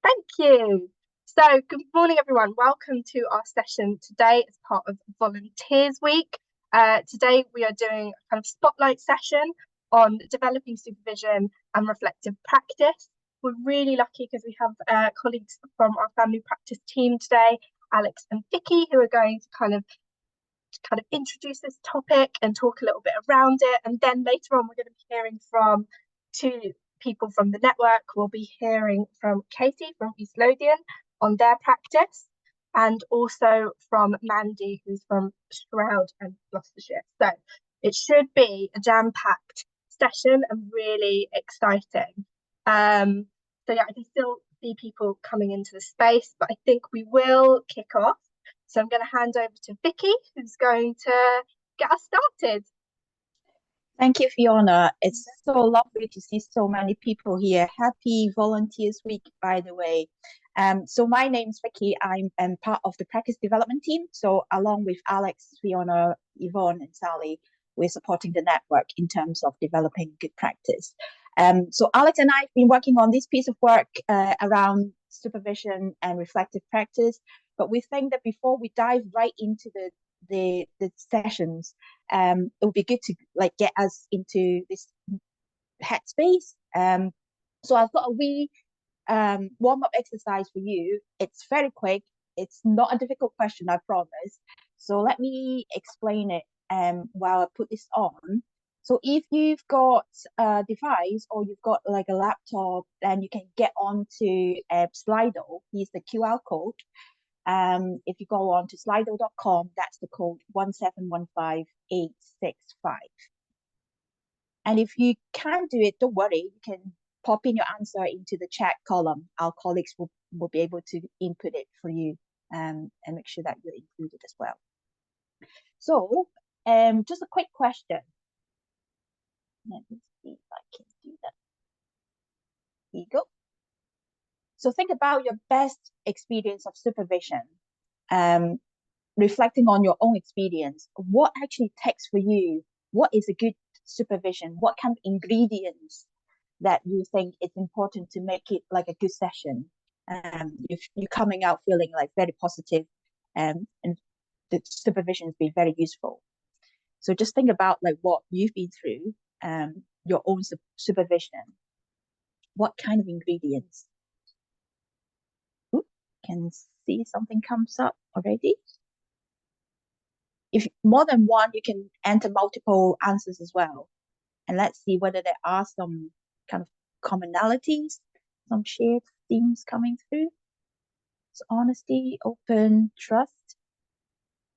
Thank you. So, good morning, everyone. Welcome to our session today as part of Volunteers Week. Today, we are doing a kind of spotlight session on developing supervision and reflective practice. We're really lucky because we have colleagues from our family practice team today, Alex and Vicky, who are going to kind of introduce this topic and talk a little bit around it. And then later on, we're going to be hearing from two people from the network. We'll be hearing from Katie from East Lothian on their practice, and also from Mandy, who's from Stroud and Gloucestershire. So it should be a jam-packed session and really exciting. So yeah, I can still see people coming into the space, but I think we will kick off. So I'm going to hand over to Vicky, who's going to get us started. Thank you, Fiona. It's so lovely to see so many people here. Happy Volunteers Week, by the way. So my name's Vicky. I'm part of the practice development team. So along with Alex, Fiona, Yvonne, and Sally, we're supporting the network in terms of developing good practice. So Alex and I have been working on this piece of work around supervision and reflective practice. But we think that before we dive right into the sessions, it would be good to get us into this headspace. So I've got a wee warm-up exercise for you. It's very quick. It's not a difficult question, I promise. So let me explain it while I put this on. So if you've got a device or you've got like a laptop, then you can get onto Slido. Here's the QR code. If you go on to slido.com, that's the code 1715865. And if you can't do it, don't worry. You can pop in your answer into the chat column. Our colleagues will be able to input it for you and make sure that you're included as well. So just a quick question. Let me see if I can do that. Here you go. So think about your best experience of supervision, reflecting on your own experience. What actually takes for you? What is a good supervision? What kind of ingredients that you think it's important to make it like a good session? You're coming out feeling like very positive, and the supervision has been very useful. So just think about like what you've been through, your own supervision. What kind of ingredients? Can see something comes up already. If more than one, you can enter multiple answers as well. And let's see whether there are some kind of commonalities, some shared themes coming through. So honesty, open, trust,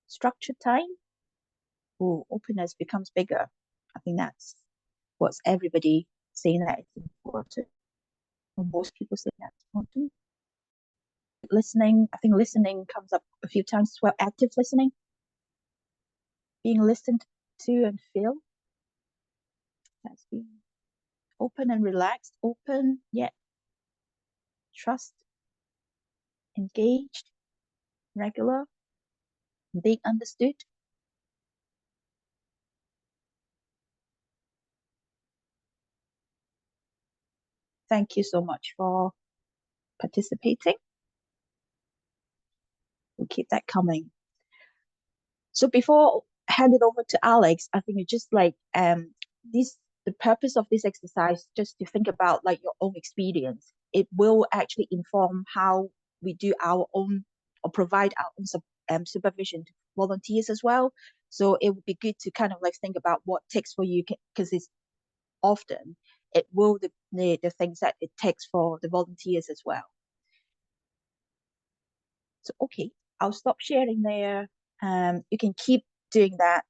structured time. Oh, openness becomes bigger. I think that's what's everybody saying that it's important. Or most people say that's important. Listening, I think listening comes up a few times as well. Active listening, being listened to and feel. That's being open and relaxed, open yet trust, engaged, regular, being understood. Thank you so much for participating. We'll keep that coming. So before I hand it over to Alex, I think it's just like the purpose of this exercise, just to think about like your own experience. It will actually inform how we do our own or provide our own supervision to volunteers as well. So it would be good to kind of like think about what takes for you, because it's often it will the things that it takes for the volunteers as well. So okay, I'll stop sharing there. You can keep doing that.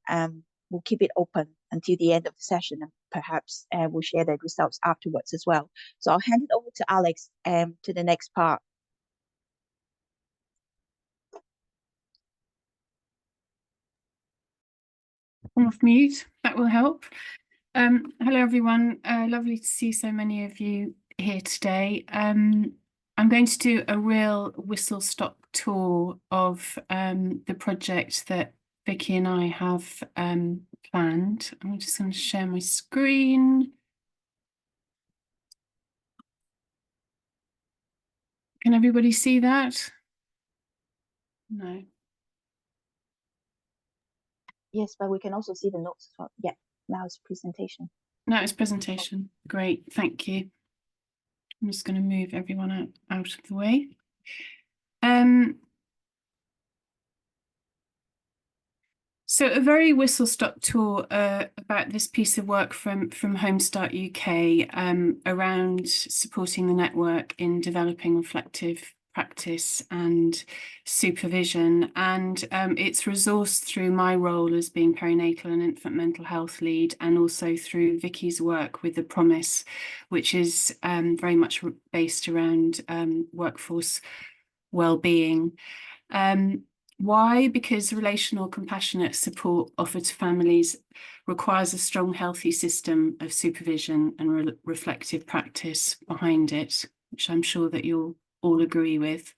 We'll keep it open until the end of the session, and perhaps we'll share the results afterwards as well. So I'll hand it over to Alex to the next part. I'm off mute, that will help. Hello everyone, lovely to see so many of you here today. I'm going to do a real whistle-stop tour of the project that Vicky and I have planned. I'm just going to share my screen. Can everybody see that? No. Yes, but we can also see the notes as well. Yeah, now it's presentation. Now it's presentation. Great, thank you. I'm just going to move everyone out of the way. So a very whistle-stop tour about this piece of work from Homestart UK around supporting the network in developing reflective practice and supervision, and it's resourced through my role as being perinatal and infant mental health lead, and also through Vicky's work with The Promise, which is very much based around workforce well-being. Why? Because relational, compassionate support offered to families requires a strong, healthy system of supervision and reflective practice behind it, which I'm sure that you'll all agree with.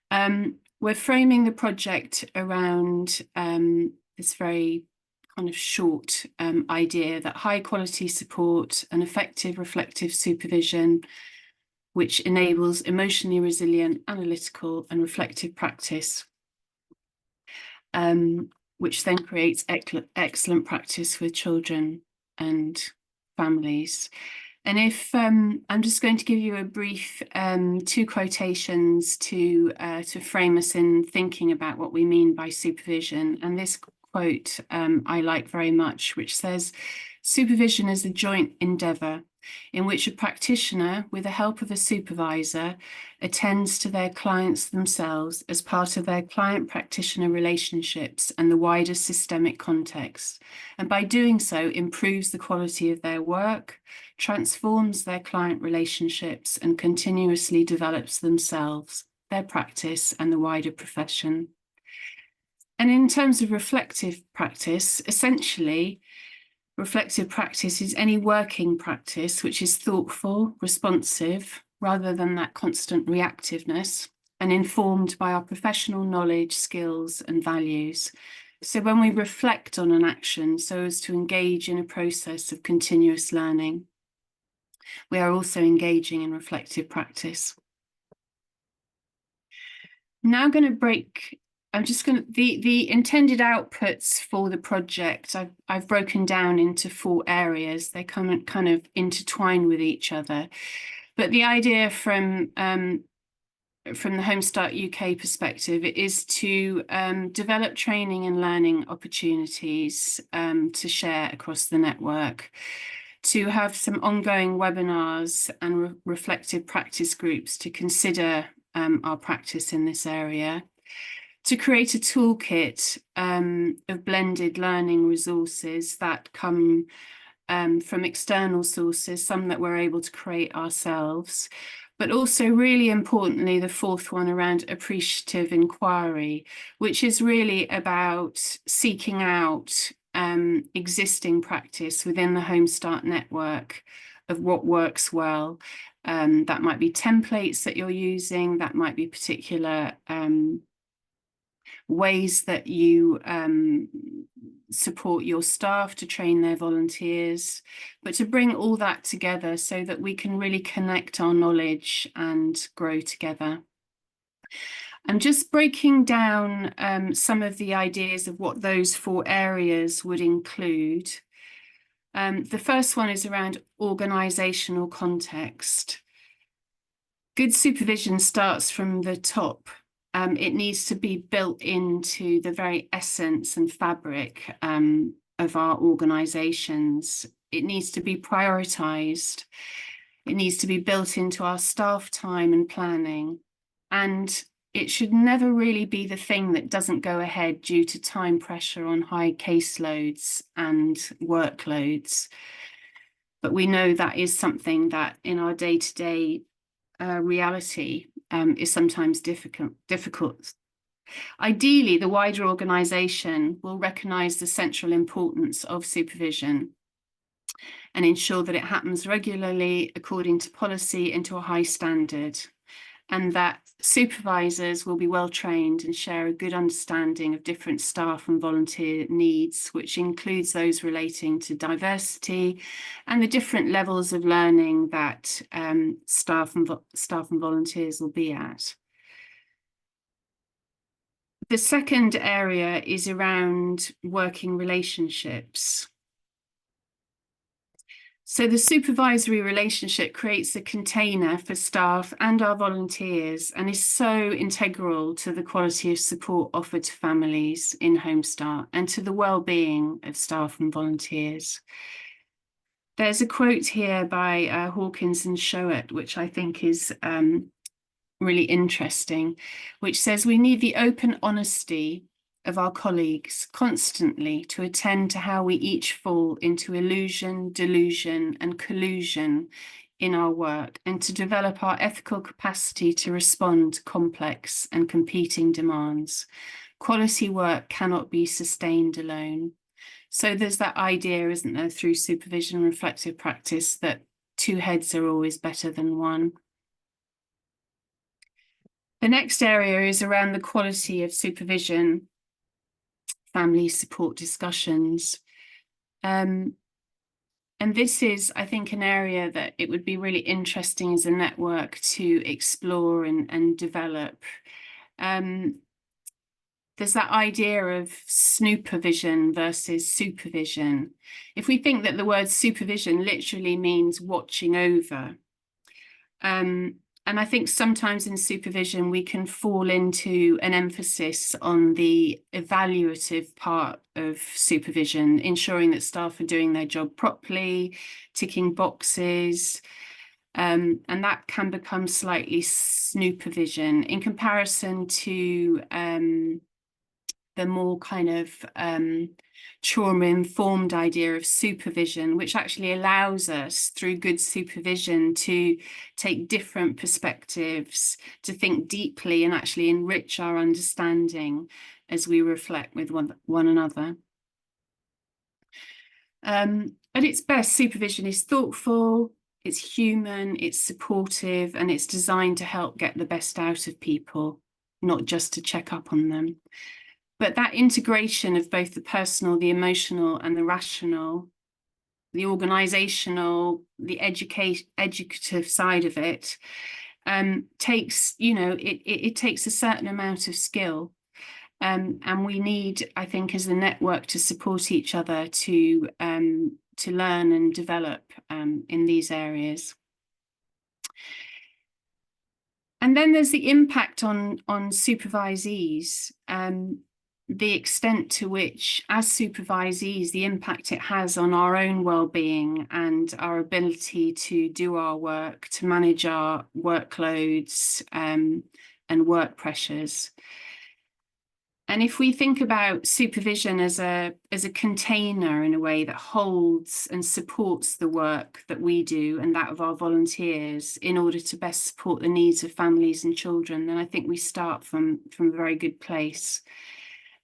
We're framing the project around this very kind of short idea that high quality support and effective reflective supervision, which enables emotionally resilient, analytical and reflective practice, which then creates excellent practice with children and families. And if I'm just going to give you a brief two quotations to frame us in thinking about what we mean by supervision. And this quote I like very much, which says, "Supervision is a joint endeavour in which a practitioner, with the help of a supervisor, attends to their clients themselves as part of their client-practitioner relationships and the wider systemic context, and by doing so improves the quality of their work, transforms their client relationships, and continuously develops themselves, their practice, and the wider profession." And in terms of reflective practice, essentially, reflective practice is any working practice which is thoughtful, responsive, rather than that constant reactiveness, and informed by our professional knowledge, skills, and values. So when we reflect on an action so as to engage in a process of continuous learning, we are also engaging in reflective practice. I'm now going to break. I'm just going to, the intended outputs for the project, I've broken down into 4 areas. They kind of intertwine with each other. But the idea from the Homestart UK perspective is to develop training and learning opportunities to share across the network, to have some ongoing webinars and reflective practice groups to consider our practice in this area, to create a toolkit of blended learning resources that come from external sources, some that we're able to create ourselves, but also really importantly, the 4th one around appreciative inquiry, which is really about seeking out existing practice within the Homestart network of what works well. That might be templates that you're using, that might be particular ways that you support your staff to train their volunteers, but to bring all that together so that we can really connect our knowledge and grow together. I'm just breaking down some of the ideas of what those 4 areas would include. The first one is around organisational context. Good supervision starts from the top. It needs to be built into the very essence and fabric of our organisations. It needs to be prioritised. It needs to be built into our staff time and planning. And it should never really be the thing that doesn't go ahead due to time pressure on high caseloads and workloads. But we know that is something that in our day-to-day reality is sometimes difficult. Ideally, the wider organisation will recognise the central importance of supervision and ensure that it happens regularly according to policy and to a high standard. and that supervisors will be well trained and share a good understanding of different staff and volunteer needs, which includes those relating to diversity and the different levels of learning that staff and volunteers will be at. The second area is around working relationships. So the supervisory relationship creates a container for staff and our volunteers and is so integral to the quality of support offered to families in Home Start and to the well-being of staff and volunteers. There's a quote here by Hawkins and Showett, which I think is really interesting, which says, "We need the open honesty of our colleagues constantly to attend to how we each fall into illusion, delusion, and collusion in our work, and to develop our ethical capacity to respond to complex and competing demands. Quality work cannot be sustained alone." So there's that idea, isn't there, through supervision and reflective practice, that two heads are always better than one. The next area is around the quality of supervision, family support discussions. And this is, I think, an area that it would be really interesting as a network to explore and develop. There's that idea of snoopervision versus supervision. If we think that the word supervision literally means watching over, and I think sometimes in supervision, we can fall into an emphasis on the evaluative part of supervision, ensuring that staff are doing their job properly, ticking boxes, and that can become slightly snoopervision in comparison to the more kind of trauma-informed idea of supervision, which actually allows us, through good supervision, to take different perspectives, to think deeply and actually enrich our understanding as we reflect with one another. At its best, supervision is thoughtful, it's human, it's supportive, and it's designed to help get the best out of people, not just to check up on them. But that integration of both the personal, the emotional, and the rational, the organizational, the educative side of it, takes, it takes a certain amount of skill. And we need, I think, as a network, to support each other to learn and develop in these areas. And then there's the impact on supervisees. The extent to which, as supervisees, the impact it has on our own well-being and our ability to do our work, to manage our workloads and work pressures. And if we think about supervision as a container in a way that holds and supports the work that we do and that of our volunteers in order to best support the needs of families and children, then I think we start from a very good place.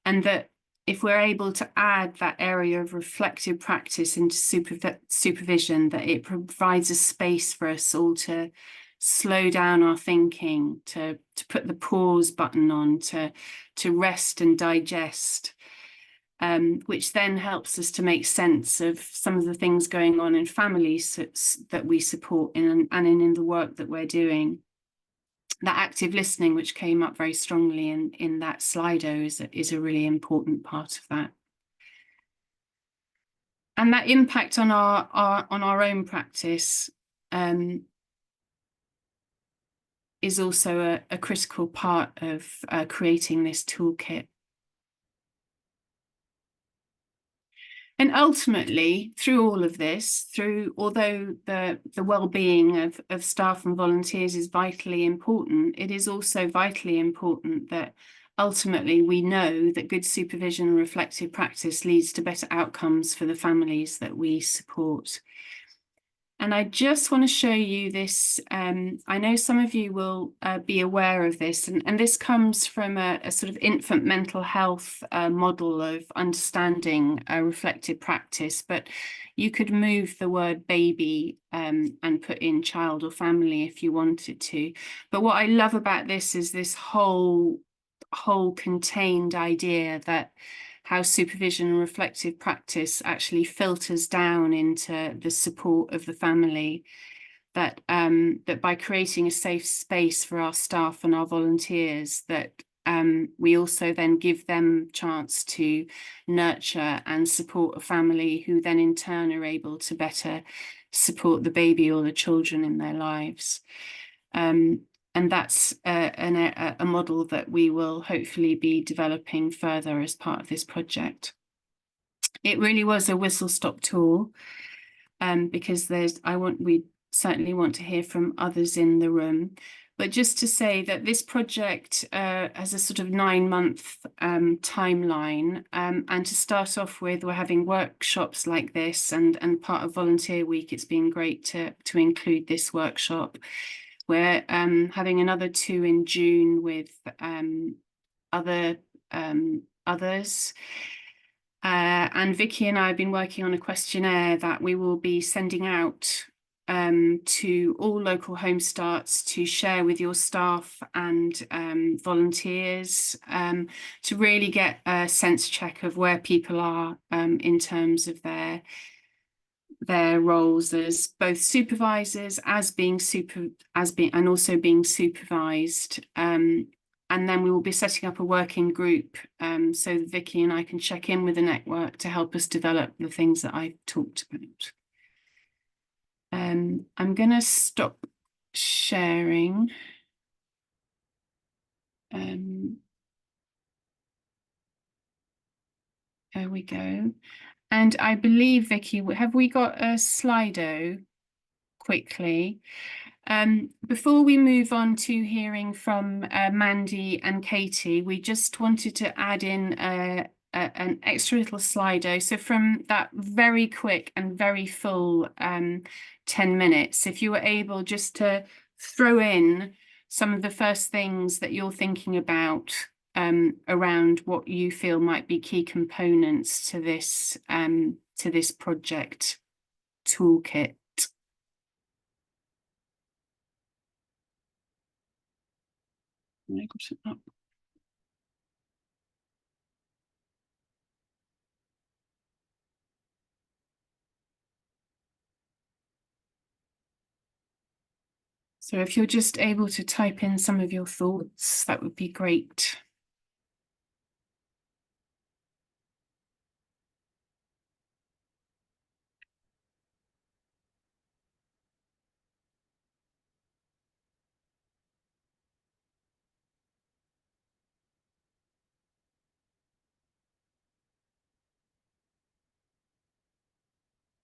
And that if we're able to add that area of reflective practice into supervision, that it provides a space for us all to slow down our thinking, to put the pause button on, to rest and digest, which then helps us to make sense of some of the things going on in families that we support and in the work that we're doing. That active listening, which came up very strongly in that Slido, is a really important part of that. And that impact on our own practice is also a critical part of creating this toolkit. And ultimately, through all of this, although the well-being of staff and volunteers is vitally important, it is also vitally important that ultimately we know that good supervision and reflective practice leads to better outcomes for the families that we support. And I just want to show you this. I know some of you will be aware of this, and this comes from a sort of infant mental health model of understanding reflective practice, but you could move the word baby and put in child or family if you wanted to. But what I love about this is this whole contained idea that how supervision and reflective practice actually filters down into the support of the family, that that by creating a safe space for our staff and our volunteers, that we also then give them chance to nurture and support a family who then in turn are able to better support the baby or the children in their lives. And that's a model that we will hopefully be developing further as part of this project. It really was a whistle-stop tour, because we certainly want to hear from others in the room. But just to say that this project has a sort of 9-month timeline, and to start off with, we're having workshops like this, and part of Volunteer Week, it's been great to include this workshop. We're having another 2 in June with others. And Vicky and I have been working on a questionnaire that we will be sending out to all local home starts to share with your staff and volunteers, to really get a sense check of where people are in terms of their roles as both supervisors, and also being supervised. And then we will be setting up a working group, so Vicky and I can check in with the network to help us develop the things that I've talked about. I'm going to stop sharing. There we go. And I believe, Vicky, have we got a Slido quickly? Before we move on to hearing from Mandy and Katie, we just wanted to add in an extra little Slido. So from that very quick and very full 10 minutes, if you were able just to throw in some of the first things that you're thinking about around what you feel might be key components to this project toolkit. So if you're just able to type in some of your thoughts, that would be great.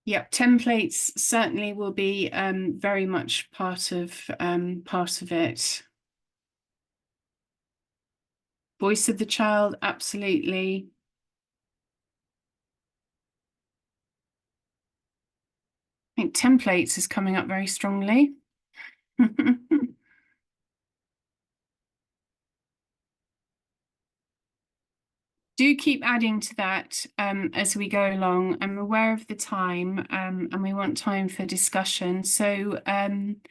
Yep, templates certainly will be very much part of it. Voice of the child, absolutely. I think templates is coming up very strongly. Do keep adding to that as we go along. I'm aware of the time, and we want time for discussion. So I'm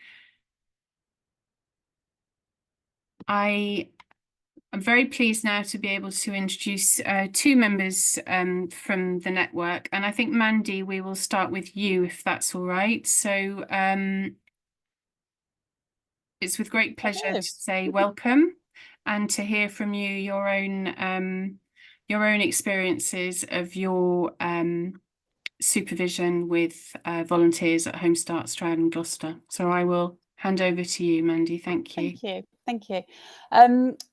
very pleased now to be able to introduce 2 members from the network. And I think, Mandy, we will start with you, if that's all right. So it's with great pleasure to say welcome and to hear from you your own experiences of your supervision with volunteers at Home Start Stroud and Gloucester. So I will hand over to you, Mandy. Thank you. Thank you.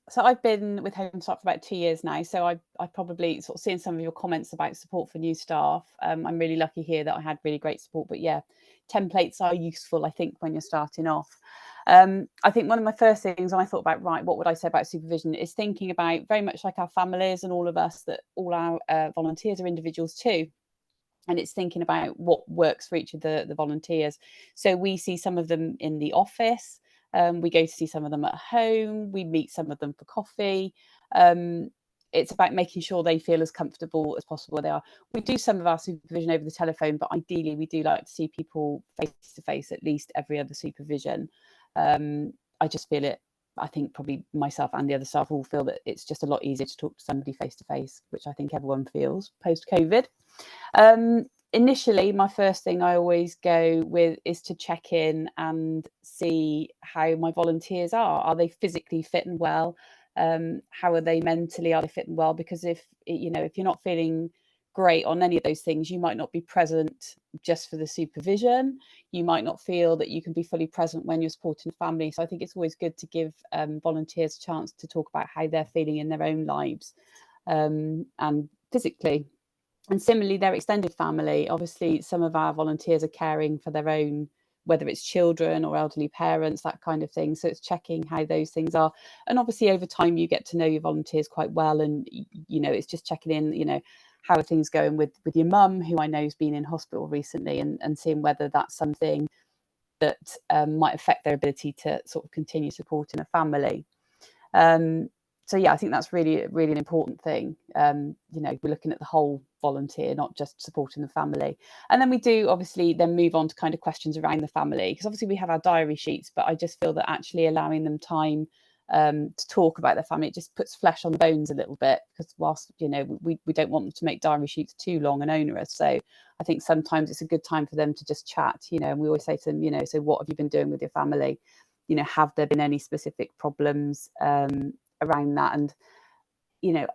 So I've been with Home Start for about 2 years now. So I probably sort of seen some of your comments about support for new staff. I'm really lucky here that I had really great support. But yeah, templates are useful, I think, when you're starting off. I think one of my first things I thought about, right, what would I say about supervision, is thinking about very much like our families and all of us, that all our volunteers are individuals too. and it's thinking about what works for each of the volunteers. So we see some of them in the office, we go to see some of them at home, we meet some of them for coffee. It's about making sure they feel as comfortable as possible where they are. We do some of our supervision over the telephone, but ideally we do like to see people face to face at least every other supervision. I just feel it, I think probably myself and the other staff all feel that it's just a lot easier to talk to somebody face to face, which I think everyone feels post-COVID. Initially, my first thing I always go with is to check in and see how my volunteers are. Are they physically fit and well? How are they mentally? Are they fit and well? Because if you're not feeling great on any of those things, you might not be present just for the supervision. You might not feel that you can be fully present when you're supporting family. So I think it's always good to give volunteers a chance to talk about how they're feeling in their own lives and physically. And similarly, their extended family. Obviously, some of our volunteers are caring for their own, whether it's children or elderly parents, that kind of thing. So it's checking how those things are. And obviously, over time, you get to know your volunteers quite well. And, it's just checking in, how are things going with your mum, who I know has been in hospital recently, and seeing whether that's something that might affect their ability to sort of continue supporting a family. So yeah, I think that's really an important thing. We're looking at the whole volunteer, not just supporting the family. And then we do obviously then move on to kind of questions around the family, because obviously we have our diary sheets, but I just feel that actually allowing them time to talk about their family, it just puts flesh on the bones a little bit, because whilst we don't want them to make diary sheets too long and onerous, so I think sometimes it's a good time for them to just chat, and we always say to them, so what have you been doing with your family? Have there been any specific problems around that? And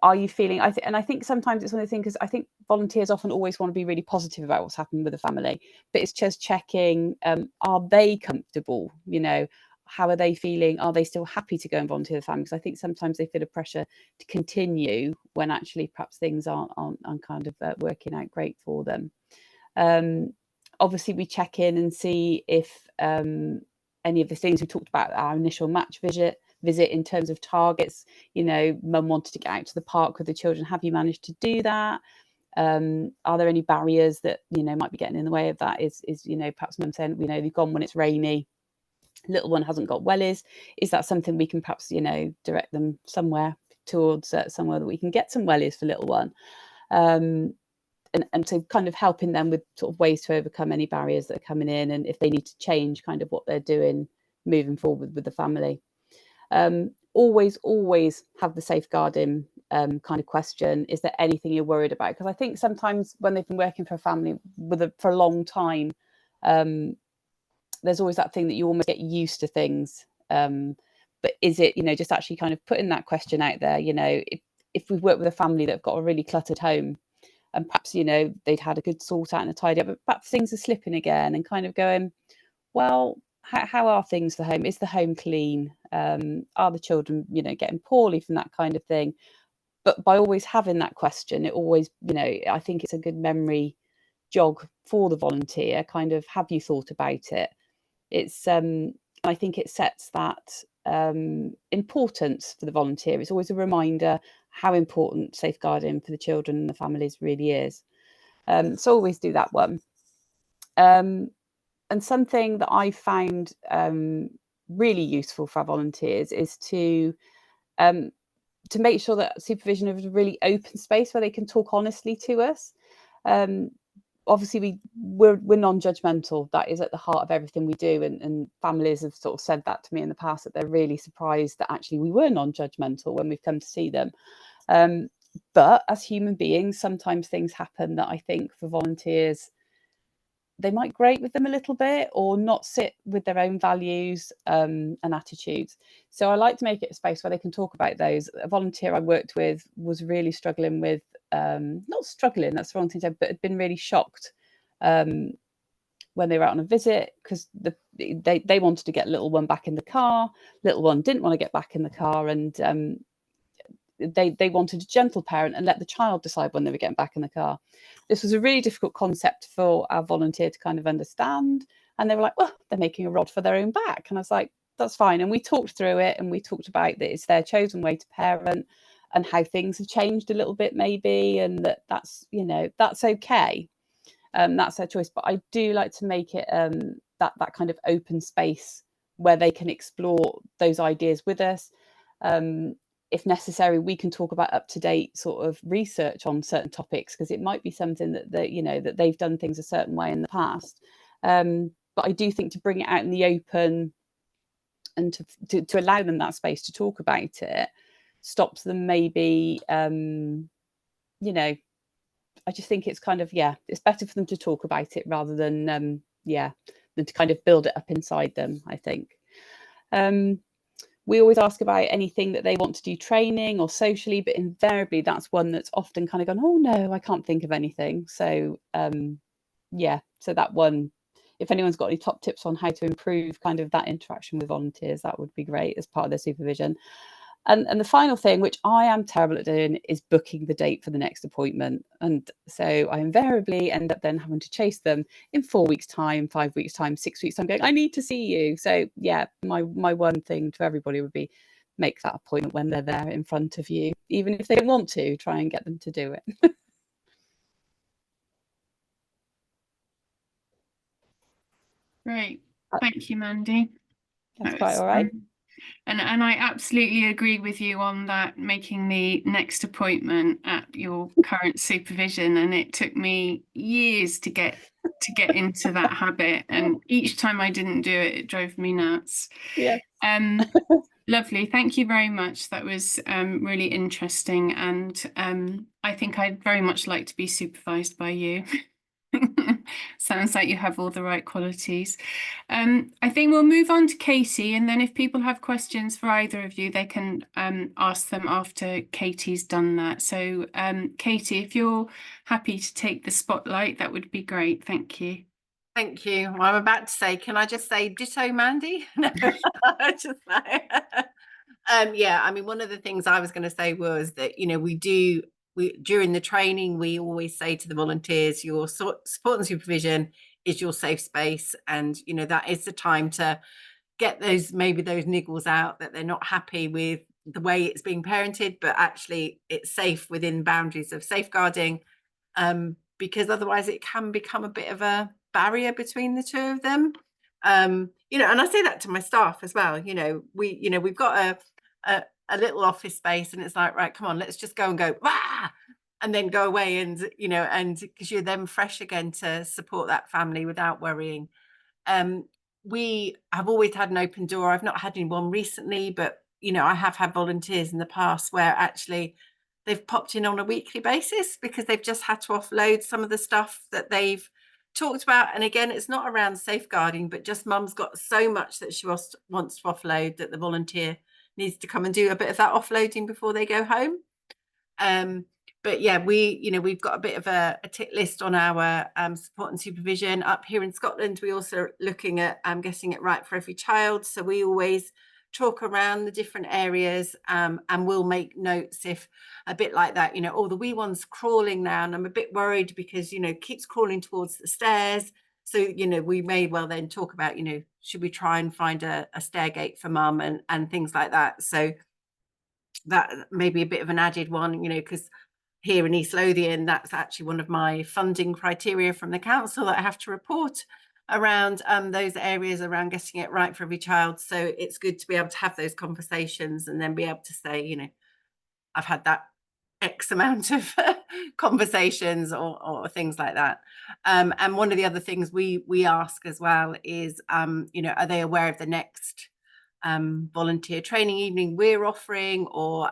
are you feeling, I think sometimes it's one of the things, because I think volunteers often always want to be really positive about what's happened with the family, but it's just checking, are they comfortable? How are they feeling? Are they still happy to go and volunteer with the family? Because I think sometimes they feel a pressure to continue when actually perhaps things aren't kind of working out great for them. Obviously we check in and see if any of the things we talked about, our initial match visit in terms of targets, mum wanted to get out to the park with the children. Have you managed to do that? Are there any barriers that, might be getting in the way of that? Is perhaps mum saying, they've gone when it's rainy, little one hasn't got wellies. Is that something we can perhaps, direct them somewhere towards somewhere that we can get some wellies for little one? And so kind of helping them with sort of ways to overcome any barriers that are coming in, and if they need to change kind of what they're doing moving forward with the family. Always have the safeguarding kind of question. Is there anything you're worried about? Because I think sometimes when they've been working for a family for a long time, there's always that thing that you almost get used to things. But is it, just actually kind of putting that question out there, if we've worked with a family that have got a really cluttered home, and perhaps, they'd had a good sort out and a tidy up, but perhaps things are slipping again, and kind of going, well, how are things for home? Is the home clean? Are the children, getting poorly from that kind of thing? But by always having that question, it always, I think it's a good memory jog for the volunteer, kind of, have you thought about it? It's, I think it sets that importance for the volunteer. It's always a reminder how important safeguarding for the children and the families really is. So always do that one. And something that I found really useful for our volunteers is to make sure that supervision is a really open space where they can talk honestly to us. Obviously we're non-judgmental. That is at the heart of everything we do, and families have sort of said that to me in the past, that they're really surprised that actually we were non-judgmental when we've come to see them. But as human beings, sometimes things happen that I think for volunteers, they might grate with them a little bit, or not sit with their own values and attitudes. So I like to make it a space where they can talk about those. A volunteer I worked with was really struggling with, not struggling, that's the wrong thing to say, but had been really shocked when they were out on a visit, because they wanted to get little one back in the car. Little one didn't want to get back in the car, and they wanted a gentle parent and let the child decide when they were getting back in the car. This was a really difficult concept for our volunteer to kind of understand. And they were like, well, they're making a rod for their own back. And I was like, that's fine. And we talked through it, and we talked about that it's their chosen way to parent, and how things have changed a little bit maybe, and that's, that's okay. That's their choice. But I do like to make it that kind of open space where they can explore those ideas with us. If necessary, we can talk about up-to-date sort of research on certain topics, because it might be something that you know, that they've done things a certain way in the past. But I do think to bring it out in the open and to allow them that space to talk about it stops them maybe, you know, I just think it's kind of, yeah, it's better for them to talk about it rather than than to kind of build it up inside them, I think. We always ask about anything that they want to do training or socially, but invariably that's one that's often kind of gone, oh no, I can't think of anything. So yeah, so that one, if anyone's got any top tips on how to improve kind of that interaction with volunteers, that would be great as part of their supervision. And the final thing, which I am terrible at doing, is booking the date for the next appointment. And so I invariably end up then having to chase them in 4 weeks' time, 5 weeks' time, 6 weeks' time, going, I need to see you. So yeah, my one thing to everybody would be make that appointment when they're there in front of you. Even if they don't want to, try and get them to do it. Great. Thank you, Mandy. That's quite all right. And I absolutely agree with you on that, making the next appointment at your current supervision. And it took me years to get into that habit. And each time I didn't do it, it drove me nuts. Yeah. Lovely. Thank you very much. That was really interesting. And I think I'd very much like to be supervised by you. Sounds like you have all the right qualities. I think we'll move on to Katie, and then if people have questions for either of you, they can ask them after Katie's done that. So Katie, if you're happy to take the spotlight, that would be great. Thank you. Thank you. Well, I'm about to say, can I just say ditto, Mandy? No, just yeah, I mean, one of the things I was going to say was that, you know, we during the training, we always say to the volunteers, your support and supervision is your safe space. And, you know, that is the time to get maybe those niggles out, that they're not happy with the way it's being parented, but actually it's safe within boundaries of safeguarding, because otherwise it can become a bit of a barrier between the two of them. You know, and I say that to my staff as well. You know, we've got a little office space, and it's like, right, come on, let's just go, and then go away, and you know, and because you're then fresh again to support that family without worrying. We have always had an open door. I've not had anyone recently, but you know, I have had volunteers in the past where actually they've popped in on a weekly basis because they've just had to offload some of the stuff that they've talked about. And again, it's not around safeguarding, but just mum's got so much that she wants to offload that the volunteer needs to come and do a bit of that offloading before they go home. But yeah, we've got a bit of a tick list on our support and supervision. Up here in Scotland, we also are looking at getting it right for every child. So we always talk around the different areas, and we'll make notes if a bit like that, you know, oh, the wee one's crawling now and I'm a bit worried because, you know, keeps crawling towards the stairs. So, you know, we may well then talk about, you know, should we try and find a stair gate for mum and things like that. So that may be a bit of an added one, you know, because here in East Lothian, that's actually one of my funding criteria from the council that I have to report around those areas around getting it right for every child. So it's good to be able to have those conversations and then be able to say, you know, I've had that X amount of conversations or things like that. And one of the other things we ask as well is, you know, are they aware of the next volunteer training evening we're offering, or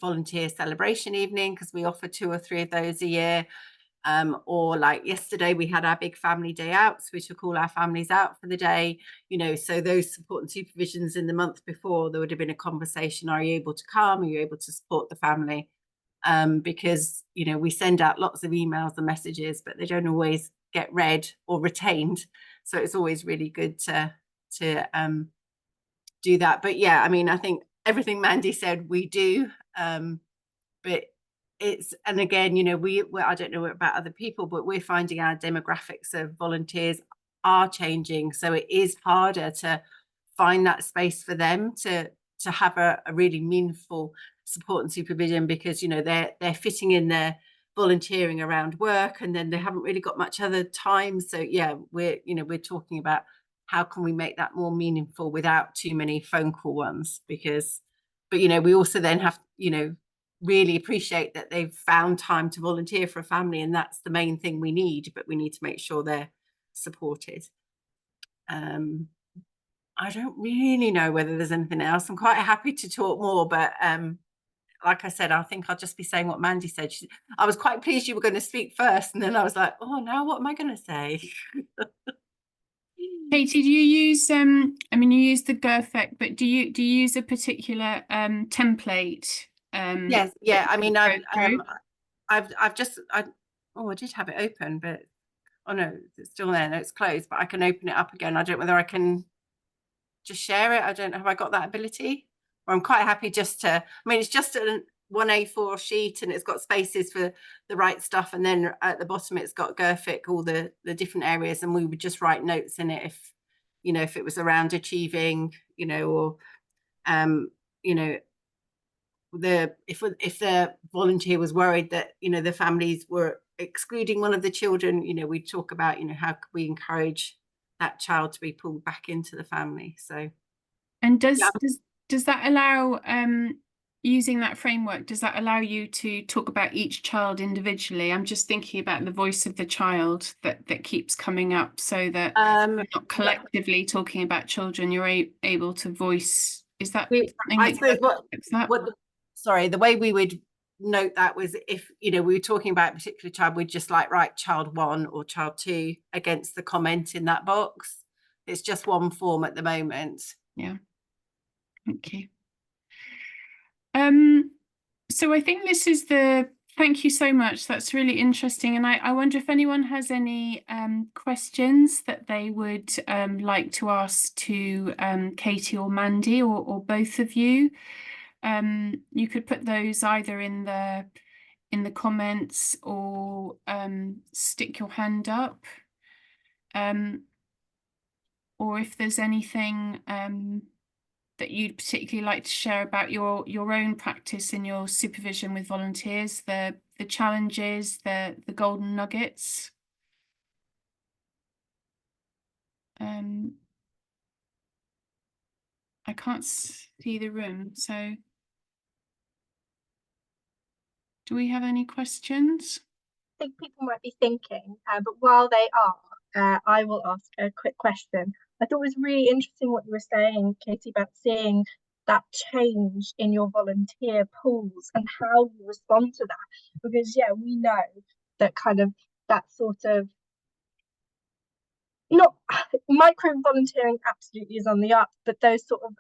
volunteer celebration evening, because we offer 2 or 3 of those a year. Or like yesterday, we had our big family day out, so we took all our families out for the day, you know. So those support and supervisions in the month before, there would have been a conversation, are you able to come, are you able to support the family? Because, you know, we send out lots of emails and messages, but they don't always get read or retained. So it's always really good to do that. But yeah, I mean, I think everything Mandy said we do, but it's, and again, you know, I don't know about other people, but we're finding our demographics of volunteers are changing, so it is harder to find that space for them to have a really meaningful support and supervision, because, you know, they're fitting in their volunteering around work, and then they haven't really got much other time. So yeah, we're talking about how can we make that more meaningful without too many phone call ones, but we also then have really appreciate that they've found time to volunteer for a family, and that's the main thing we need, but we need to make sure they're supported. I don't really know whether there's anything else. I'm quite happy to talk more, but like I said, I think I'll just be saying what Mandy said. I was quite pleased you were going to speak first, and then I was like, oh, now what am I going to say? Katie, do you use I mean, you use the Gerfec, but do you use a particular template? Yes, yeah. I mean, I did have it open, but oh no, it's still there. No, it's closed, but I can open it up again. I don't know whether I can just share it. I don't know, have I got that ability? Or I'm quite happy just to, I mean, it's just one A4 sheet, and it's got spaces for the right stuff, and then at the bottom it's got Gerfec, all the different areas, and we would just write notes in it if if it was around achieving, or if the volunteer was worried that the families were excluding one of the children, we'd talk about how could we encourage that child to be pulled back into the family. So, and does that allow using that framework, does that allow you to talk about each child individually? I'm just thinking about the voice of the child that keeps coming up, so that you're not collectively talking about children, you're able to voice. Is that something I suppose the way we would note that was if we were talking about a particular child, we'd just write child 1 or child 2 against the comment in that box. It's just one form at the moment. Yeah, thank you. So I think this is thank you so much, that's really interesting, and I wonder if anyone has any questions that they would like to ask to Katie or Mandy, or both of you. You could put those either in the comments, or stick your hand up, or if there's anything that you'd particularly like to share about your own practice in your supervision with volunteers, the challenges, the golden nuggets. I can't see the room, so do we have any questions? I think people might be thinking, but while they are, I will ask a quick question. I thought it was really interesting what you were saying, Katie, about seeing that change in your volunteer pools and how you respond to that. Because yeah, we know that kind of that sort of not micro volunteering absolutely is on the up, but those sort of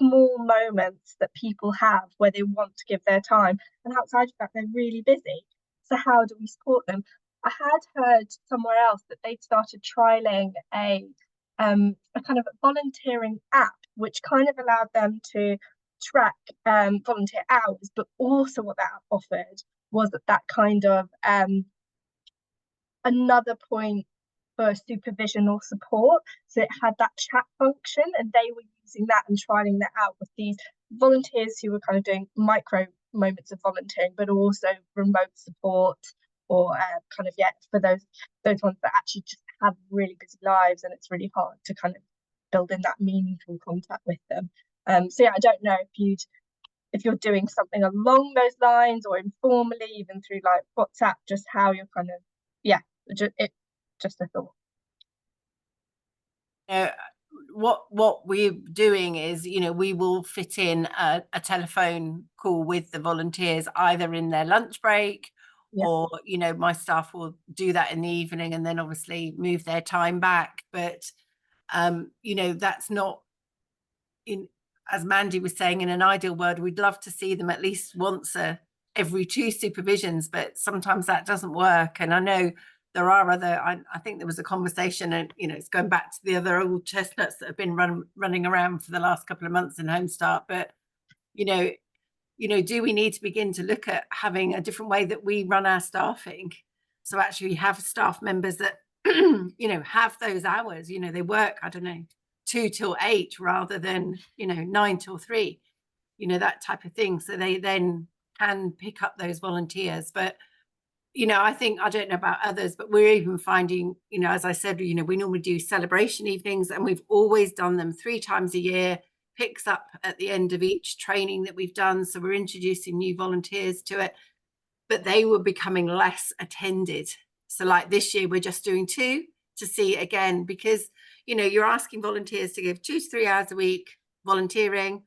small moments that people have where they want to give their time, and outside of that they're really busy. So how do we support them? I had heard somewhere else that they'd started trialing a kind of volunteering app, which kind of allowed them to track volunteer hours, but also what that app offered was that kind of another point for supervision or support. So it had that chat function, and they were using that and trialing that out with these volunteers who were kind of doing micro moments of volunteering, but also remote support, or kind of for those ones that actually just have really busy lives, and it's really hard to kind of build in that meaningful contact with them. So yeah, I don't know if you're doing something along those lines, or informally, even through WhatsApp, just how you're kind of just a thought. What we're doing is, we will fit in a telephone call with the volunteers either in their lunch break, or my staff will do that in the evening, and then obviously move their time back. But that's not as Mandy was saying, in an ideal world, we'd love to see them at least once every 2 supervisions, but sometimes that doesn't work. And I know there are other, I think there was a conversation, and it's going back to the other old chestnuts that have been running around for the last couple of months in Home Start. But do we need to begin to look at having a different way that we run our staffing? So actually have staff members that have those hours, they work, I don't know, 2 till 8 rather than 9 till 3, that type of thing, so they then can pick up those volunteers. But you know, I think, I don't know about others, but we're even finding, you know, as I said, you know, we normally do celebration evenings, and we've always done them 3 times a year, picks up at the end of each training that we've done. So we're introducing new volunteers to it, but they were becoming less attended. So like this year, we're just doing 2 to see again, because, you know, you're asking volunteers to give 2 to 3 hours a week volunteering,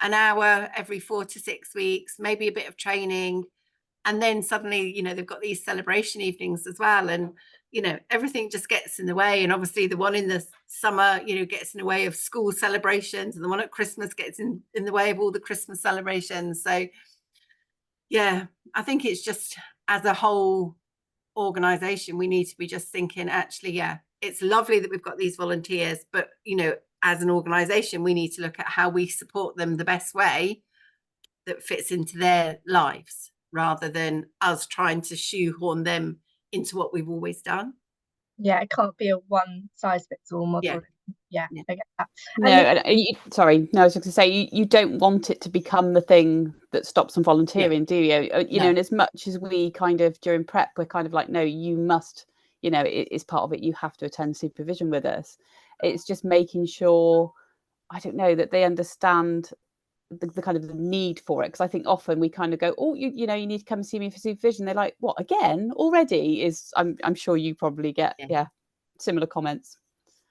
an hour every 4 to 6 weeks, maybe a bit of training. And then suddenly, you know, they've got these celebration evenings as well. And, you know, everything just gets in the way. And obviously the one in the summer, you know, gets in the way of school celebrations, and the one at Christmas gets in the way of all the Christmas celebrations. So, yeah, I think it's just, as a whole organization, we need to be just thinking, actually, yeah, it's lovely that we've got these volunteers, but, you know, as an organization, we need to look at how we support them the best way that fits into their lives, rather than us trying to shoehorn them into what we've always done. Yeah, it can't be a one size fits all model. Yeah, Yeah. I get that. No, sorry, no, I was just going to say, you don't want it to become the thing that stops them volunteering, do you? You know, and as much as we kind of during prep, we're kind of like, no, you must, you know, it's part of it. You have to attend supervision with us. It's just making sure, I don't know, that they understand the kind of the need for it, because I think often we kind of go, oh, you know, you need to come and see me for supervision. They're like, what, again already? Is I'm sure you probably get similar comments.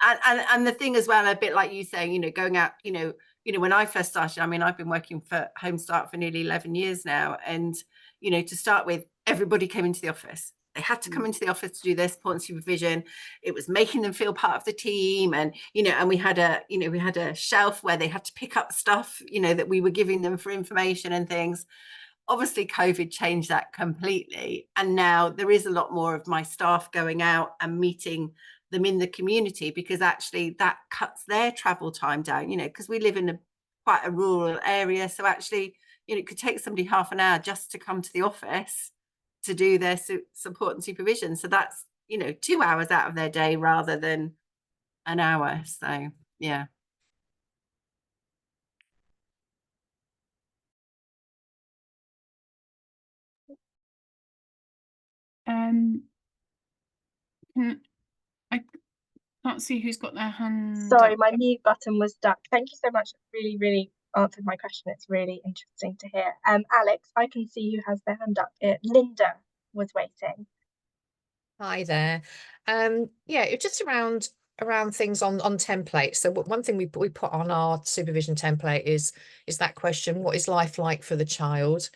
And the thing as well, a bit like you saying, you know, going out, you know, when I first started, I mean, I've been working for Home Start for nearly 11 years now, and, you know, to start with, everybody came into the office. They had to come into the office to do their support and supervision. It was making them feel part of the team. And, you know, and we had a shelf where they had to pick up stuff, you know, that we were giving them for information and things. Obviously, COVID changed that completely. And now there is a lot more of my staff going out and meeting them in the community, because actually that cuts their travel time down, you know, because we live in quite a rural area. So actually, you know, it could take somebody half an hour just to come to the office to do their support and supervision. So that's, you know, 2 hours out of their day rather than an hour. So, yeah. I can't see who's got their hand Sorry, up. my mute button was stuck. Thank you so much. Really, really answered my question. It's really interesting to hear. Alex, I can see who has their hand up. Linda was waiting. Hi there. Yeah, it's just around things on templates. So one thing we put on our supervision template is that question, what is life like for the child?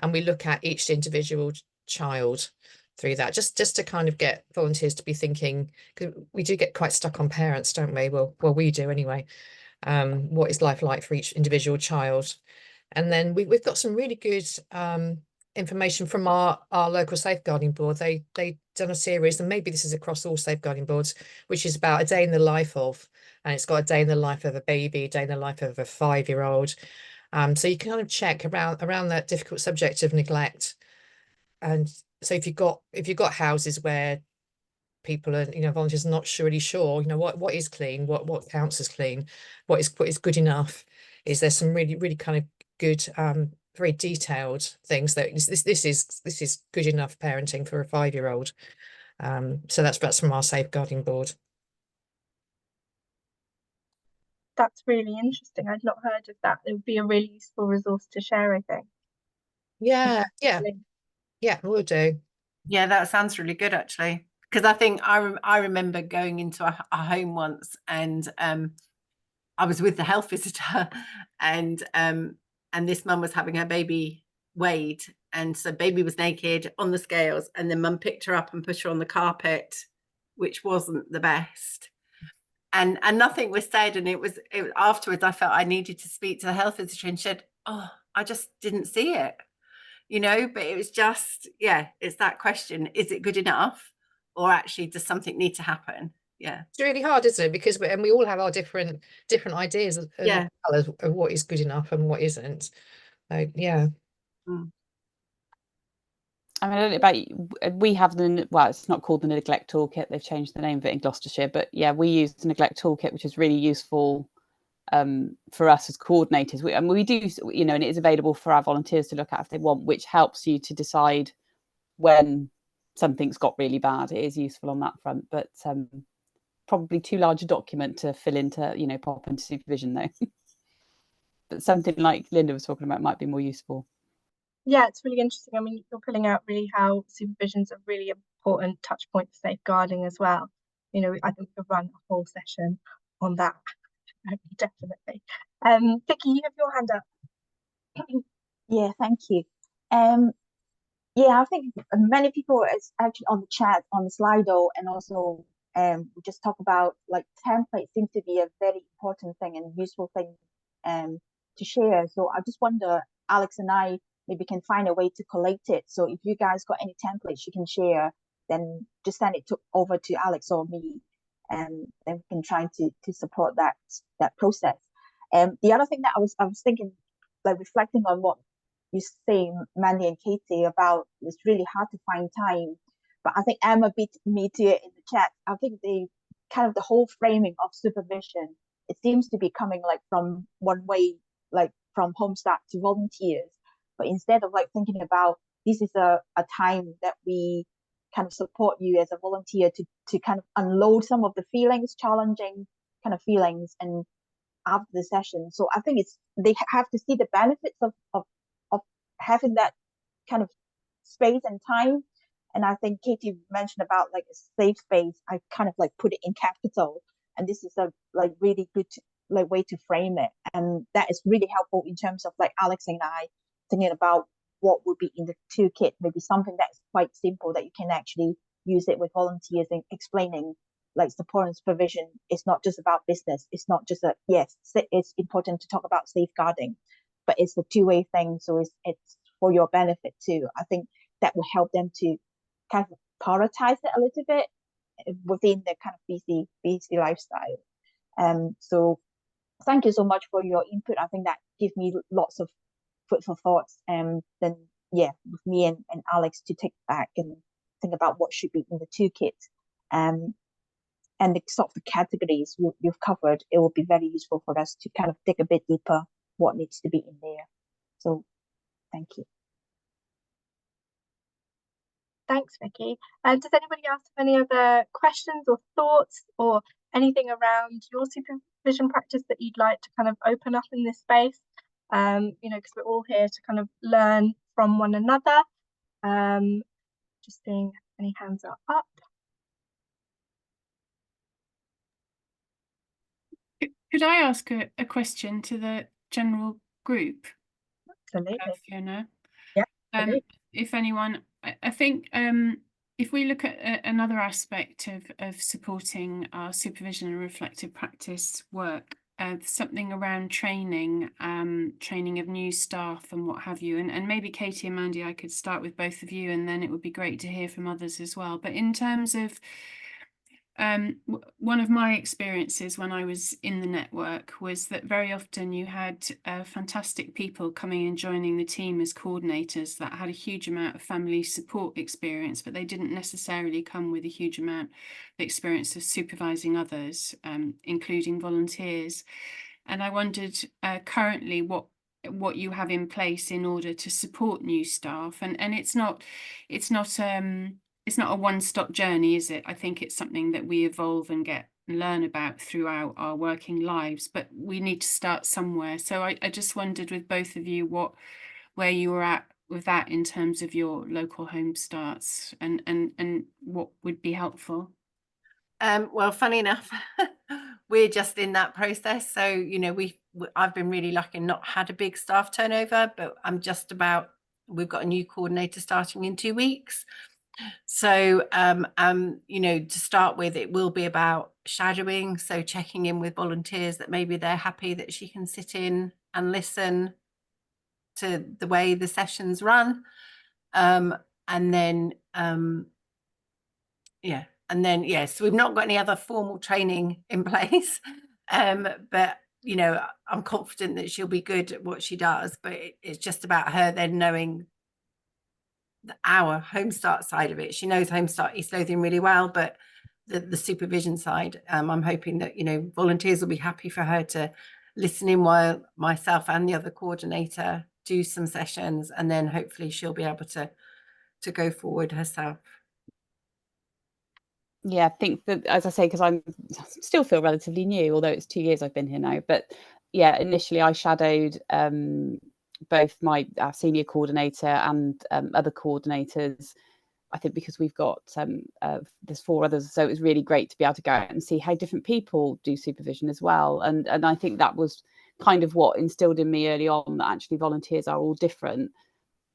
And we look at each individual child through that, just to kind of get volunteers to be thinking, because we do get quite stuck on parents, don't we? Well, we do anyway. What is life like for each individual child? And then we've got some really good information from our local safeguarding board. They done a series, and maybe this is across all safeguarding boards, which is about a day in the life of, and it's got a day in the life of a baby, a day in the life of a 5-year-old. So you can kind of check around that difficult subject of neglect. And so if you've got houses where people are, you know, volunteers are not really sure, you know, what is clean, what counts as clean, what is good enough, is there some really kind of good very detailed things that this is good enough parenting for a 5-year-old. So that's from our safeguarding board. That's really interesting. I'd not heard of that. It would be a really useful resource to share, I think. Yeah, we'll do. Yeah, that sounds really good, actually, because I think I remember going into a home once, and I was with the health visitor, and this mum was having her baby weighed, and so baby was naked on the scales, and then mum picked her up and put her on the carpet, which wasn't the best. And nothing was said, and it was afterwards I felt I needed to speak to the health visitor, and she said, oh, I just didn't see it, you know. But it was just, yeah, it's that question, is it good enough, or actually does something need to happen? Yeah, it's really hard, isn't it? Because we all have our different ideas of what is good enough and what isn't. So yeah. I mean, I don't know about you, we have well, it's not called the neglect toolkit, they've changed the name of it in Gloucestershire, but yeah, we use the neglect toolkit, which is really useful for us as coordinators. We do, you know, and it is available for our volunteers to look at if they want, which helps you to decide when something's got really bad, it is useful on that front, but probably too large a document to fill into, you know, pop into supervision though. But something like Linda was talking about might be more useful. Yeah, it's really interesting. I mean, you're pulling out really how supervision's a really important touch point for safeguarding as well. You know, I think we could run a whole session on that. Definitely. Vicky, you have your hand up. Yeah, thank you. Yeah, I think many people is actually on the chat, on the Slido, and also we just talk about like templates seem to be a very important thing and useful thing to share. So I just wonder, Alex and I maybe can find a way to collate it. So if you guys got any templates you can share, then just send it over to Alex or me, and then we can try to support that process. The other thing that I was thinking, like reflecting on what you say, Mandy and Katie, about it's really hard to find time. But I think Emma beat me to it in the chat. I think the kind of the whole framing of supervision, it seems to be coming like from one way, like from home start to volunteers. But instead of like thinking about this is a time that we kind of support you as a volunteer to kind of unload some of the feelings, challenging kind of feelings, and after the session. So I think they have to see the benefits of having that kind of space and time. And I think Katie mentioned about like a safe space. I kind of like put it in capital, and this is a like really good like way to frame it, and that is really helpful in terms of like Alex and I thinking about what would be in the toolkit, maybe something that's quite simple that you can actually use it with volunteers and explaining like support and supervision. It's not just about business. It's not just yes, it's important to talk about safeguarding, but it's a two-way thing. So it's for your benefit too. I think that will help them to kind of prioritize it a little bit within their kind of busy lifestyle. So thank you so much for your input. I think that gives me lots of food for thoughts. Then yeah, with me and Alex to take back and think about what should be in the toolkit. And the sort of the categories you've covered, it will be very useful for us to kind of dig a bit deeper what needs to be in there. So thank you. Thanks, Vicky. And does anybody else have any other questions or thoughts or anything around your supervision practice that you'd like to kind of open up in this space? You know, because we're all here to kind of learn from one another. Just seeing if any hands are up. Could I ask a question to the general group? Absolutely. Fiona? Yeah. If anyone, I think if we look at another aspect of supporting our supervision and reflective practice work, something around training, training of new staff and what have you, and maybe Katie and Mandy, I could start with both of you, and then it would be great to hear from others as well. But in terms of one of my experiences when I was in the network was that very often you had fantastic people coming and joining the team as coordinators that had a huge amount of family support experience, but they didn't necessarily come with a huge amount of experience of supervising others, including volunteers. And I wondered currently what you have in place in order to support new staff, and it's not a one-stop journey, is it? I think it's something that we evolve and learn about throughout our working lives, but we need to start somewhere. So I just wondered with both of you where you were at with that in terms of your local home starts and what would be helpful. Well, funny enough, we're just in that process. So, you know, I've been really lucky and not had a big staff turnover, but we've got a new coordinator starting in 2 weeks. So, you know, to start with, it will be about shadowing. So checking in with volunteers that maybe they're happy that she can sit in and listen to the way the sessions run. And then, so we've not got any other formal training in place. But, you know, I'm confident that she'll be good at what she does, but it's just about her then knowing our home start side of it. She knows home start East Lothian really well, but the supervision side, I'm hoping that, you know, volunteers will be happy for her to listen in while myself and the other coordinator do some sessions, and then hopefully she'll be able to go forward herself. Yeah, I think that, as I say, because I still feel relatively new, although it's 2 years I've been here now. But yeah, initially I shadowed both our senior coordinator and other coordinators. I think because we've got there's 4 others, so it was really great to be able to go out and see how different people do supervision as well. And I think that was kind of what instilled in me early on, that actually volunteers are all different.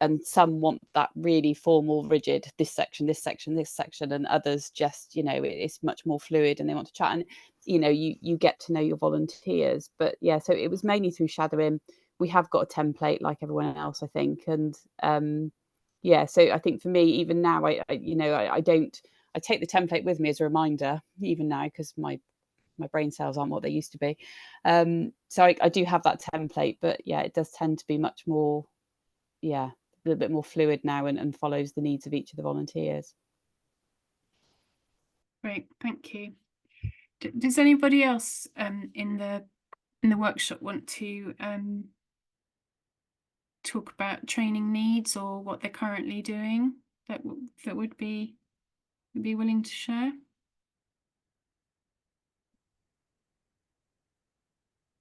And some want that really formal, rigid, this section, this section, this section, and others just, it's much more fluid and they want to chat. And you get to know your volunteers. But yeah, so it was mainly through shadowing. We have got a template like everyone else, I think. And yeah, so I think for me, even now, I take the template with me as a reminder, even now, because my brain cells aren't what they used to be. So I do have that template, but yeah, it does tend to be much more, a little bit more fluid now, and follows the needs of each of the volunteers. Great, thank you. Does anybody else in the workshop want to talk about training needs or what they're currently doing that would be willing to share?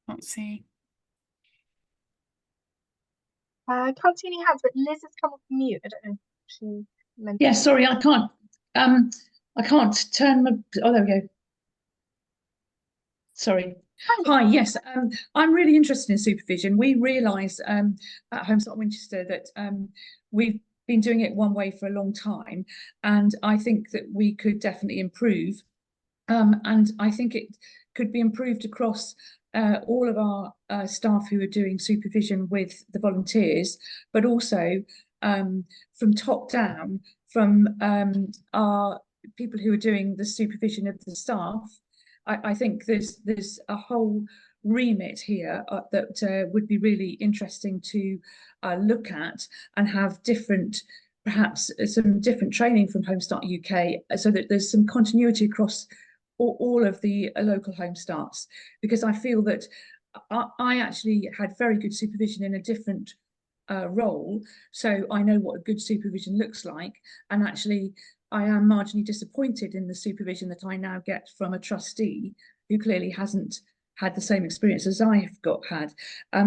Let's see. I can't see any hands, but Liz has come off mute. I don't know if she meant. Yeah, sorry, I can't turn my, oh, there we go. Sorry. Hi, yes, I'm really interested in supervision. We realise at Home Start Winchester that we've been doing it one way for a long time, and I think that we could definitely improve. And I think it could be improved across all of our staff who are doing supervision with the volunteers, but also from top down, from our people who are doing the supervision of the staff. I think there's a whole remit here that would be really interesting to look at, and have different, perhaps some different training from Home Start UK, so that there's some continuity across all of the local Home Starts, because I feel that I actually had very good supervision in a different role, so I know what a good supervision looks like, and actually I am marginally disappointed in the supervision that I now get from a trustee who clearly hasn't had the same experience as I've had.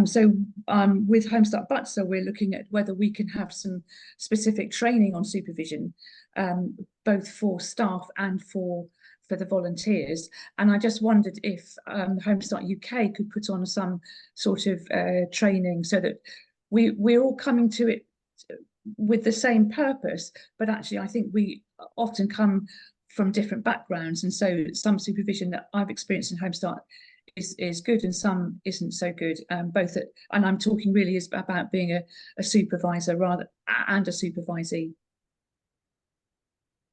So with Home Start Butser, we're looking at whether we can have some specific training on supervision, both for staff and for the volunteers. And I just wondered if Home Start UK could put on some sort of training, so that we're all coming to it with the same purpose, but actually I think we often come from different backgrounds, and so some supervision that I've experienced in Home Start is good and some isn't so good. And I'm talking really is about being a supervisor rather and a supervisee.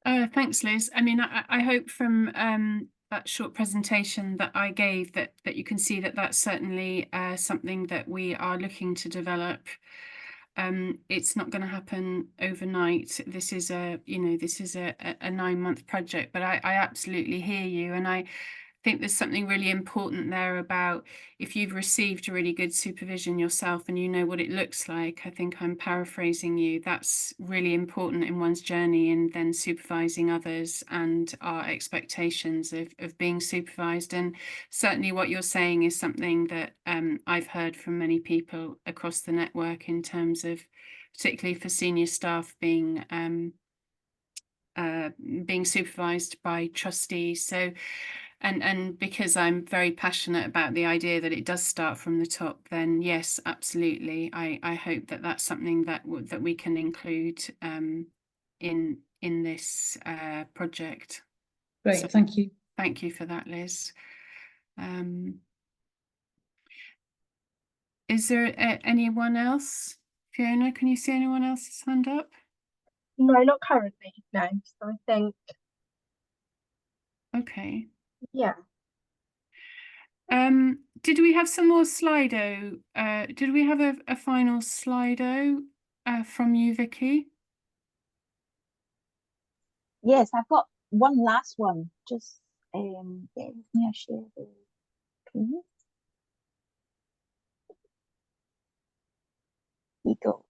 Thanks, Liz. I mean, I hope from that short presentation that I gave that you can see that that's certainly something that we are looking to develop. It's not going to happen overnight. This is a 9-month project, but I absolutely hear you, and I think there's something really important there about if you've received really good supervision yourself and you know what it looks like. I think I'm paraphrasing you. That's really important in one's journey, and then supervising others and our expectations of being supervised. And certainly what you're saying is something that I've heard from many people across the network, in terms of particularly for senior staff being supervised by trustees. So and because I'm very passionate about the idea that it does start from the top, then yes, absolutely. I hope that that's something that we can include in this project. Great, so, thank you. Thank you for that, Liz. Is there anyone else? Fiona, can you see anyone else's hand up? No, not currently, no. So I think. Okay. Yeah. Did we have some more Slido? Did we have a final Slido from you, Vicky? Yes, I've got one last one. Just yeah, I share the screen. Here we go.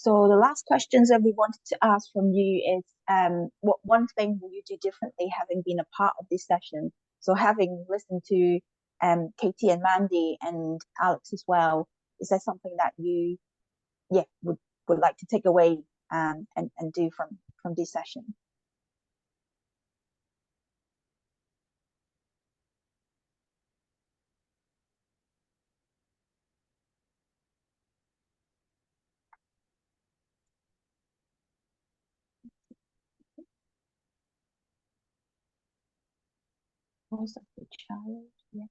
So the last questions that we wanted to ask from you is, what one thing will you do differently having been a part of this session? So having listened to Katie and Mandy and Alex as well, is there something that you would like to take away and do from this session? Voice of the child, yeah.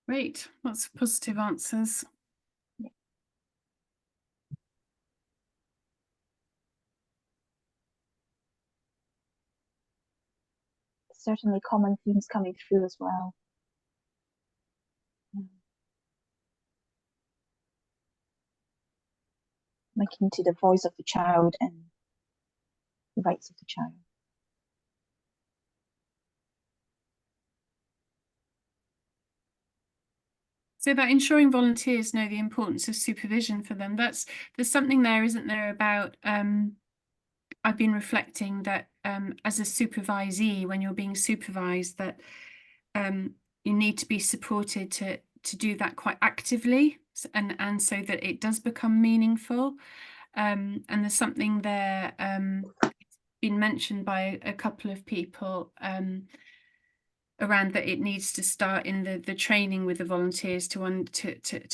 Great, lots of positive answers. Certainly common themes coming through as well. Linking to the voice of the child and the rights of the child. So about ensuring volunteers know the importance of supervision for them. There's something there, isn't there, about I've been reflecting that as a supervisee, when you're being supervised, that you need to be supported to do that quite actively, and so that it does become meaningful. And there's something there been mentioned by a couple of people around that it needs to start in the training with the volunteers to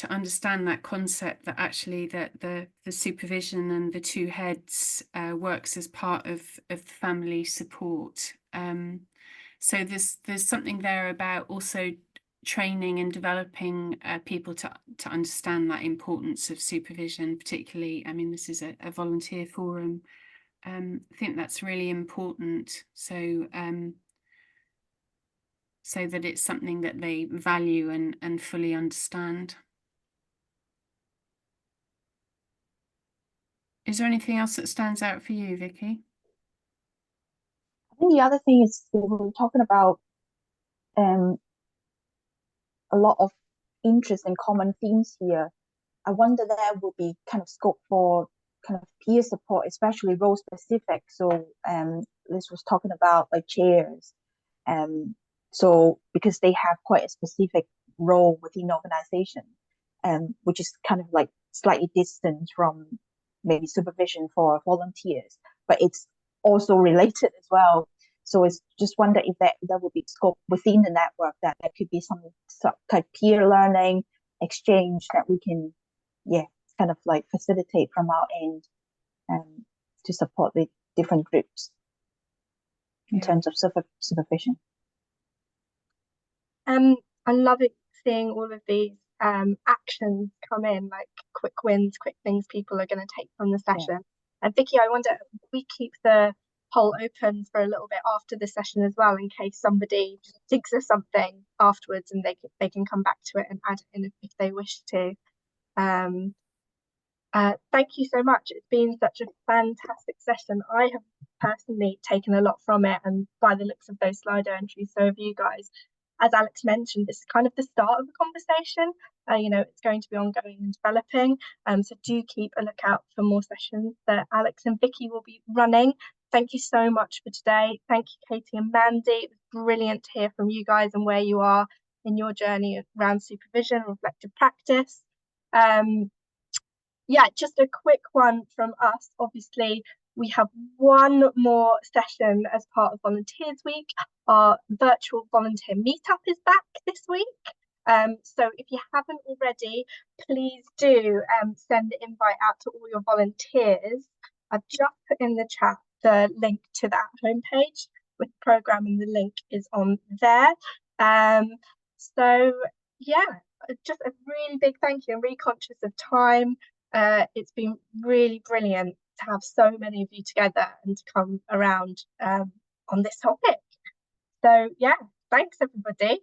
understand that concept, that actually that the supervision and the two heads works as part of the family support. So there's something there about also training and developing people to understand that importance of supervision, particularly, I mean, this is a volunteer forum. I think that's really important. So that it's something that they value and fully understand. Is there anything else that stands out for you, Vicky? I think the other thing is we were talking about a lot of interest and common themes here. I wonder there will be kind of scope for kind of peer support, especially role specific. So Liz was talking about like chairs. So because they have quite a specific role within the organization, which is kind of like slightly distant from maybe supervision for volunteers, but it's also related as well. So it's just wonder if there would be scope within the network that there could be some kind of peer learning exchange that we can, kind of like facilitate from our end to support the different groups in terms of supervision. I love it seeing all of these actions come in, like quick wins, quick things people are going to take from the session. And Vicky, I wonder, we keep the poll open for a little bit after the session as well, in case somebody thinks of something afterwards and they can come back to it and add it in if they wish to. Thank you so much. It's been such a fantastic session. I have personally taken a lot from it, and by the looks of those Slido entries, so have you guys. As Alex mentioned, this is kind of the start of the conversation. It's going to be ongoing and developing. So do keep a lookout for more sessions that Alex and Vicky will be running. Thank you so much for today. Thank you, Katie and Mandy. It was brilliant to hear from you guys and where you are in your journey around supervision, reflective practice. Just a quick one from us. Obviously, we have one more session as part of Volunteers Week. Our virtual volunteer meetup is back this week. So if you haven't already, please do send the invite out to all your volunteers. I've just put in the chat the link to that homepage with the programme, and the link is on there. Just a really big thank you. I'm really conscious of time. It's been really brilliant to have so many of you together and to come around on this topic. So yeah, thanks everybody.